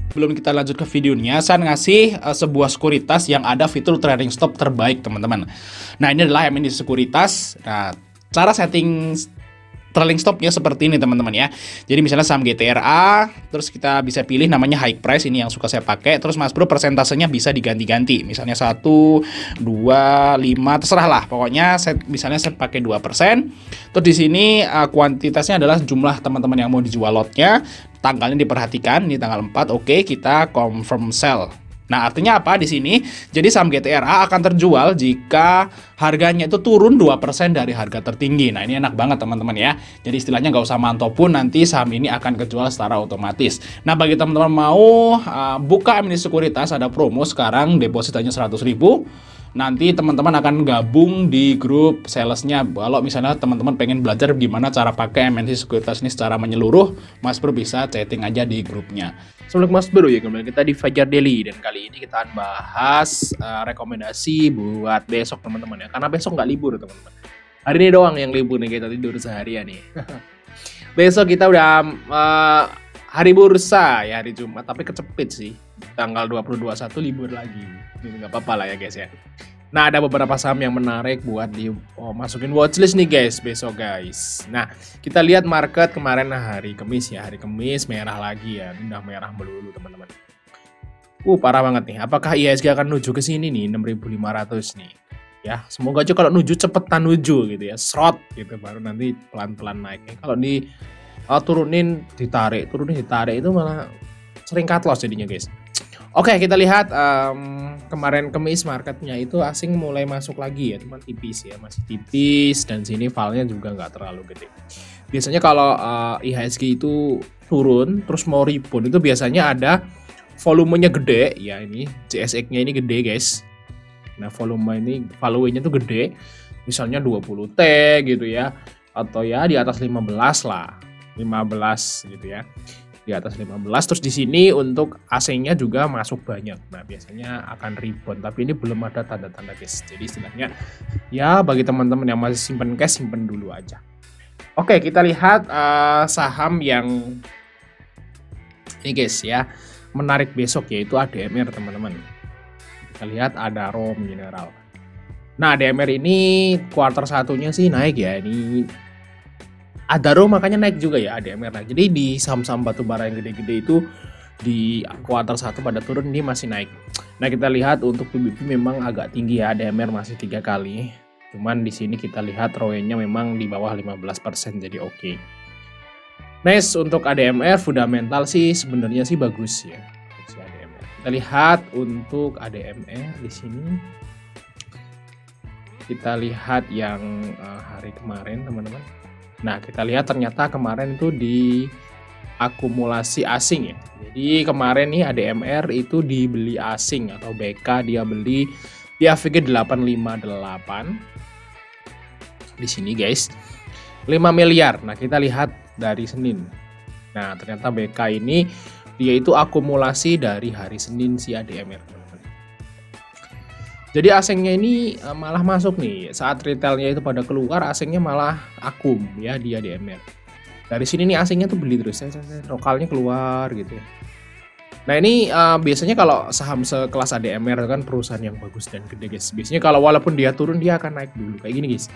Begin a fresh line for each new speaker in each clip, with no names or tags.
Sebelum kita lanjut ke videonya, saya ngasih sebuah sekuritas yang ada fitur trailing stop terbaik, teman-teman. Nah, ini adalah MND sekuritas. Nah, cara setting trailing stopnya seperti ini, teman-teman ya. Jadi misalnya saham GTRA, terus kita bisa pilih namanya high price, ini yang suka saya pakai. Terus Mas Bro persentasenya bisa diganti-ganti. Misalnya 1, 2, 5, terserah lah. Pokoknya misalnya saya pakai 2%. Terus di sini kuantitasnya adalah jumlah teman-teman yang mau dijual lotnya. Tanggalnya diperhatikan, ini tanggal 4. Oke, kita confirm sell. Nah, artinya apa di sini? Jadi saham GTRA akan terjual jika harganya itu turun 2% dari harga tertinggi. Nah, ini enak banget teman-teman ya. Jadi istilahnya nggak usah mantau pun, nanti saham ini akan kejual secara otomatis. Nah, bagi teman-teman mau buka MND Sekuritas, ada promo sekarang, deposit hanya 100.000. Nanti teman-teman akan gabung di grup salesnya. Kalau misalnya teman-teman pengen belajar gimana cara pakai MND Sekuritas ini secara menyeluruh, Mas Bro bisa chatting aja di grupnya. Sebelum Mas Bro ya, kembali kita di Fajar Daily, dan kali ini kita akan bahas rekomendasi buat besok teman-teman ya, karena besok nggak libur teman-teman. Hari ini doang yang libur nih, kita tidur seharian nih. Besok kita udah hari bursa ya, hari Jumat, tapi kecepit sih. Tanggal 20-21 libur lagi. Ini nggak apa-apa lah ya guys ya. Nah, ada beberapa saham yang menarik buat masukin watchlist nih guys besok guys. Nah, kita lihat market kemarin hari Kamis ya. Hari Kamis merah lagi ya. Ini udah merah melulu teman-teman. Parah banget nih. Apakah IHSG akan nuju ke sini nih 6.500 nih? Ya, semoga aja kalau nuju cepetan nuju gitu ya. Short gitu, baru nanti pelan-pelan naik. Kalau di turunin ditarik itu malah sering cut loss jadinya guys. Oke, kita lihat kemarin Kamis marketnya itu asing mulai masuk lagi ya, cuman tipis ya, masih tipis, dan sini valnya juga nggak terlalu gede. Biasanya kalau IHSG itu turun terus mau rebound itu biasanya ada volumenya gede ya, ini CSX-nya ini gede guys. Nah, volume-nya tuh gede, misalnya 20T gitu ya, atau ya di atas 15 lah, 15 gitu ya. Di atas 15, terus di sini untuk asingnya juga masuk banyak. Nah, biasanya akan rebound, tapi ini belum ada tanda-tanda guys. Jadi istilahnya ya bagi teman-teman yang masih simpen cash, simpen dulu aja. Oke, kita lihat saham yang ini guys ya, menarik besok yaitu ADMR teman-teman. Kita lihat ada Rom Mineral. Nah, ADMR ini kuartal satunya sih naik ya, ini Adaro makanya naik juga ya ADMR. Nah, jadi di saham-saham batubara yang gede-gede itu di kuartal 1 pada turun, ini masih naik. Nah, kita lihat untuk PBB memang agak tinggi ya, ADMR masih 3 kali. Cuman di sini kita lihat ROE-nya memang di bawah 15%, jadi oke. Next, untuk ADMR fundamental sih sebenarnya sih bagus ya. ADMR. Kita lihat untuk ADMR di sini. Kita lihat yang hari kemarin teman-teman. Nah, kita lihat ternyata kemarin itu di akumulasi asing ya. Jadi kemarin nih ADMR itu dibeli asing atau BK, dia beli di AVG 858. Di sini guys. 5 miliar. Nah, kita lihat dari Senin. Nah, ternyata BK ini dia itu akumulasi dari hari Senin si ADMR. Jadi asingnya ini malah masuk nih, saat retailnya itu pada keluar, asingnya malah akum ya di ADMR. Dari sini nih asingnya tuh beli terus, lokalnya keluar gitu ya. Nah, ini biasanya kalau saham sekelas ADMR kan perusahaan yang bagus dan gede guys. Biasanya kalau walaupun dia turun, dia akan naik dulu kayak gini guys.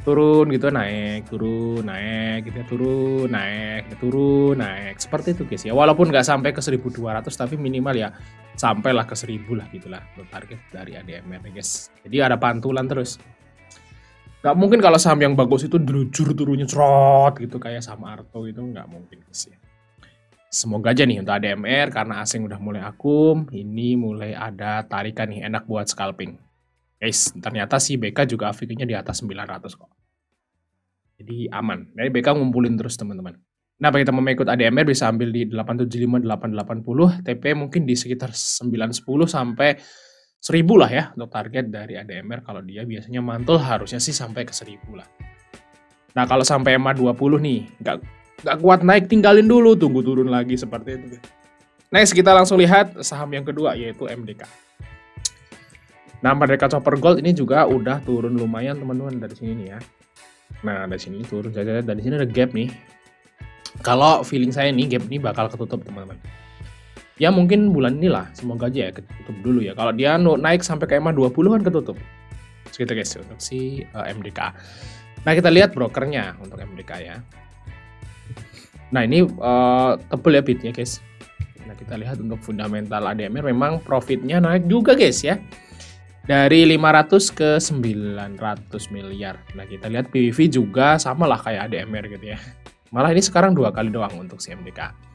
Turun gitu naik, turun naik gitu ya, turun naik, turun naik, seperti itu guys ya. Walaupun nggak sampai ke 1.200 tapi minimal ya sampailah ke 1.000 lah gitulah target dari ADMR guys. Jadi ada pantulan terus. Nggak mungkin kalau saham yang bagus itu delujur turunnya cerot gitu kayak sama Arto, itu nggak mungkin guys ya. Semoga aja nih untuk ADMR karena asing udah mulai akum, ini mulai ada tarikan nih, enak buat scalping. Guys, ternyata si BK juga AVG-nya di atas 900 kok. Jadi aman. Jadi BK ngumpulin terus teman-teman. Nah, bagi teman-teman ikut ADMR bisa ambil di 875, 880, TP mungkin di sekitar 910 sampai 1000 lah ya untuk target dari ADMR. Kalau dia biasanya mantul harusnya sih sampai ke 1000 lah. Nah, kalau sampai EMA 20 nih, nggak kuat naik, tinggalin dulu, tunggu turun lagi seperti itu. Next, kita langsung lihat saham yang kedua yaitu MDK. Nah, Merdeka Copper Gold ini juga udah turun lumayan teman-teman dari sini nih ya. Nah, dari sini turun saja, dari sini ada gap nih. Kalau feeling saya nih gap ini bakal ketutup teman-teman.
Ya mungkin bulan ini lah, semoga aja ya ketutup dulu ya. Kalau dia naik sampai ke EMA 20 kan ketutup. Segitu guys untuk si MDK. Nah kita lihat brokernya untuk MDK ya. Nah ini tebel ya bitnya guys. Nah kita lihat untuk fundamental ADMR memang profitnya naik juga guys ya. Dari 500 ke 900 miliar. Nah kita lihat PBV juga sama lah kayak ADMR gitu ya. Malah ini sekarang 2 kali doang untuk si MDK.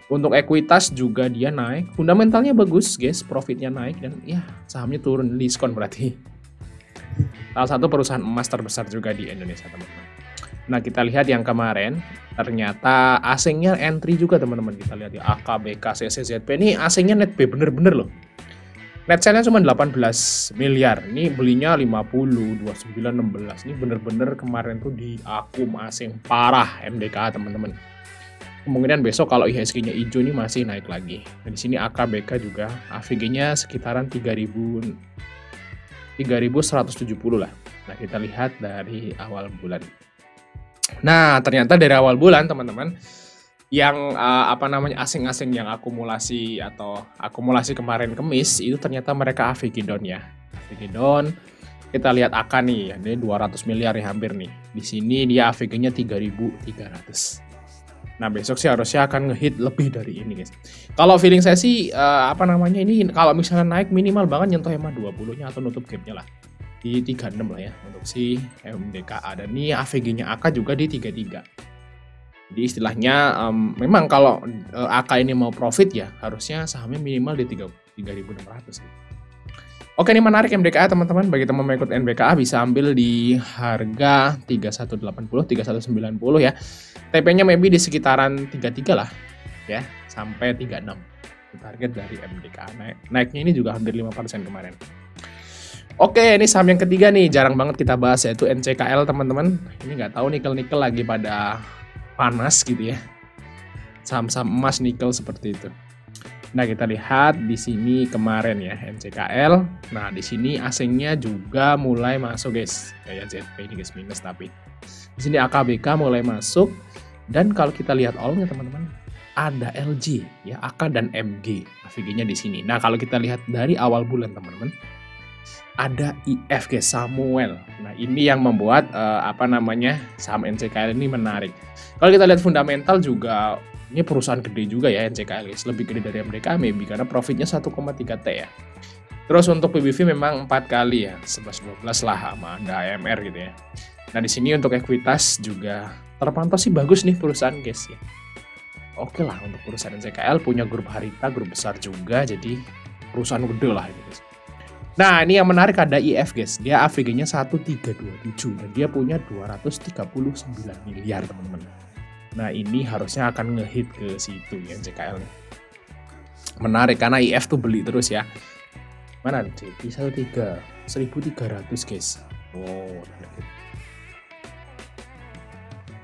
Untuk ekuitas juga dia naik. Fundamentalnya bagus guys, profitnya naik dan ya sahamnya turun, diskon berarti. Salah satu perusahaan emas terbesar juga di Indonesia teman-teman. Nah kita lihat yang kemarin ternyata asingnya entry juga teman-teman. Kita lihat ya AK, BK, CCZP ini asingnya net B bener-bener loh. Net sale-nya cuma 18 miliar. Ini belinya 50, 29, 16. Ini bener-bener kemarin tuh di akum asing parah MDK teman-teman. Kemungkinan besok kalau IHSG-nya hijau ini masih naik lagi. Nah, di sini AKBK juga AVG-nya sekitaran 3.170 lah. Nah, kita lihat dari awal bulan. Nah, ternyata dari awal bulan teman-teman yang asing-asing yang akumulasi atau akumulasi kemarin Kemis itu ternyata mereka AVG down ya. AVG down. Kita lihat AK nih, ini 200 miliar ya hampir nih. Di sini dia AVG-nya 3.300. Nah besok sih harusnya akan ngehit lebih dari ini guys. Kalau feeling saya sih ini kalau misalnya naik minimal banget nyentuh EMA 20-nya atau nutup gap-nya lah di 36 lah ya untuk si MDKA. Dan ini AVG-nya AK juga di 33. Jadi istilahnya memang kalau AK ini mau profit ya harusnya sahamnya minimal di 3.600 gitu. Oke, ini menarik MDKA teman-teman. Bagi teman yang ikut MDKA bisa ambil di harga 3180, 3190 ya. TP-nya maybe di sekitaran 33 lah ya, sampai 36. Target dari MDKA. Naiknya ini juga hampir 5% kemarin. Oke, ini saham yang ketiga nih, jarang banget kita bahas yaitu NCKL teman-teman. Ini nggak tahu nikel-nikel lagi pada panas gitu ya. Saham-saham emas nikel seperti itu. Nah kita lihat di sini kemarin ya NCKL. Nah di sini asingnya juga mulai masuk guys. Kayak ZP ini guys minus tapi di sini AKBK mulai masuk dan kalau kita lihat all-nya teman-teman ada LG ya AK dan MG AVG-nya di sini. Nah kalau kita lihat dari awal bulan teman-teman ada IF guys Samuel. Nah ini yang membuat saham NCKL ini menarik. Kalau kita lihat fundamental juga ini perusahaan gede juga ya NCKL guys, lebih gede dari MDK maybe karena profitnya 1,3 T ya. Terus untuk PBV memang 4 kali ya, 11-12 lah sama ada AMR gitu ya. Nah di sini untuk ekuitas juga terpantau sih bagus nih perusahaan guys ya. Oke lah untuk perusahaan NCKL punya grup Harita, grup besar juga, jadi perusahaan gede lah gitu guys. Nah ini yang menarik ada IF guys, dia AVG-nya 1327 dan dia punya 239 miliar teman-teman. Nah ini harusnya akan ngehit ke situ ya NCKL nih. Menarik karena IF tuh beli terus ya. Mana JP 1300 guys. Wow.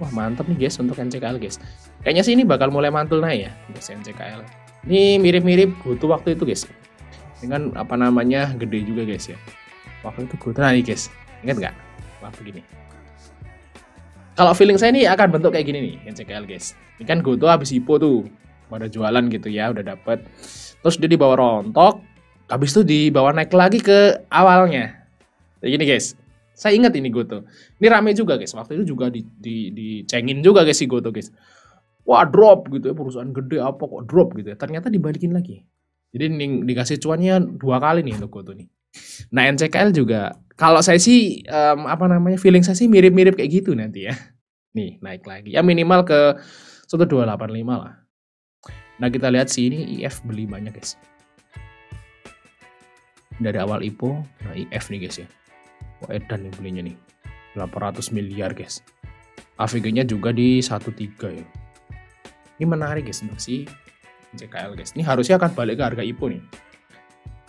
Wah mantap nih guys untuk NCKL guys. Kayaknya sih ini bakal mulai mantul naik ya untuk NCKL. Ini mirip-mirip butuh waktu itu guys. Dengan gede juga guys ya. Waktu itu butuh nih guys. Ingat nggak? Wah begini. Kalau feeling saya ini akan bentuk kayak gini nih NCKL guys. Ini kan Goto habis IPO tuh pada jualan gitu ya udah dapet. Terus dia dibawa rontok, habis itu dibawa naik lagi ke awalnya. Kayak gini guys. Saya ingat ini Goto. Ini rame juga guys. Waktu itu juga dicengin juga guys si Goto guys. Wah drop gitu ya perusahaan gede apa kok drop gitu ya. Ternyata dibalikin lagi. Jadi dikasih cuannya 2 kali nih untuk Goto nih. Nah NCKL juga kalau saya sih feeling saya sih mirip-mirip kayak gitu nanti ya. Nih naik lagi. Ya minimal ke 1285 lah. Nah kita lihat sih ini IF beli banyak guys. Dari awal IPO, nah IF nih guys ya. Wah edan nih belinya nih. 800 miliar guys. AVG-nya juga di 13 ya. Ini menarik guys untuk si NCKL guys. Ini harusnya akan balik ke harga IPO nih.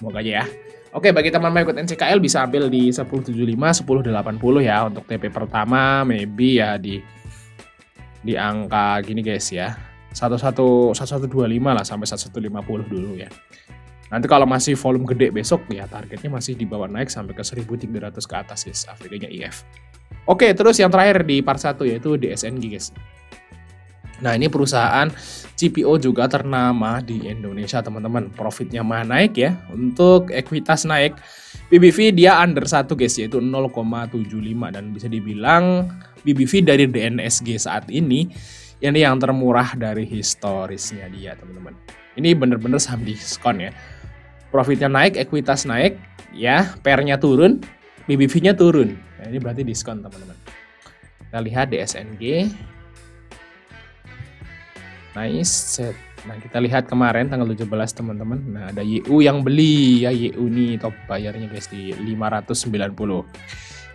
Semoga aja ya. Oke, bagi teman-teman ikut NCKL bisa ambil di 1075, 1080 ya untuk TP pertama, maybe ya di angka gini guys ya. 1125 lah sampai 1150 dulu ya. Nanti kalau masih volume gede besok ya targetnya masih dibawa naik sampai ke 1300 ke atas guys, AVG-nya IF. Oke, terus yang terakhir di part 1 yaitu DSNG guys. Nah, ini perusahaan CPO juga ternama di Indonesia, teman-teman. Profitnya mah naik ya. Untuk ekuitas naik. BBV dia under 1 guys, yaitu 0,75, dan bisa dibilang BBV dari DNSG saat ini yang termurah dari historisnya dia, teman-teman. Ini bener-bener saham diskon ya. Profitnya naik, ekuitas naik, ya, PER-nya turun, BBV-nya turun. Nah, ini berarti diskon, teman-teman. Kita lihat DSNG. Nice. Nah, kita lihat kemarin tanggal 17, teman-teman. Nah, ada YU yang beli ya, YU nih top bayarnya guys di 590.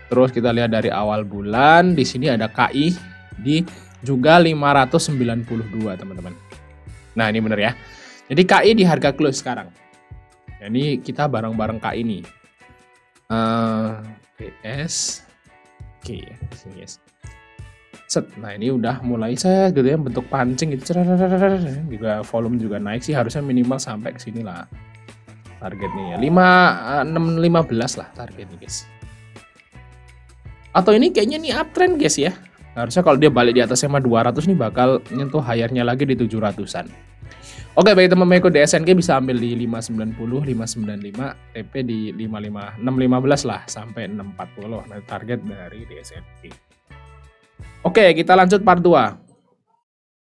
Terus kita lihat dari awal bulan, di sini ada KI di juga 592, teman-teman. Nah, ini bener ya. Jadi KI di harga close sekarang. Jadi kita bareng-bareng KI nih. PS. Oke, sini guys. Set. Nah, ini udah mulai set gitu ya, bentuk pancing gitu. Juga volume juga naik sih, harusnya minimal sampai ke sini lah. Targetnya ya 15 lah targetnya guys. Atau ini kayaknya nih uptrend guys ya. Harusnya kalau dia balik di atas SMA 200 nih bakal nyentuh higher-nya lagi di 700-an. Oke, bagi teman-teman ikut DSNG bisa ambil di 590, 595, TP di 55, 615 lah sampai 640. Nah, target dari DSNG. Oke, kita lanjut part 2.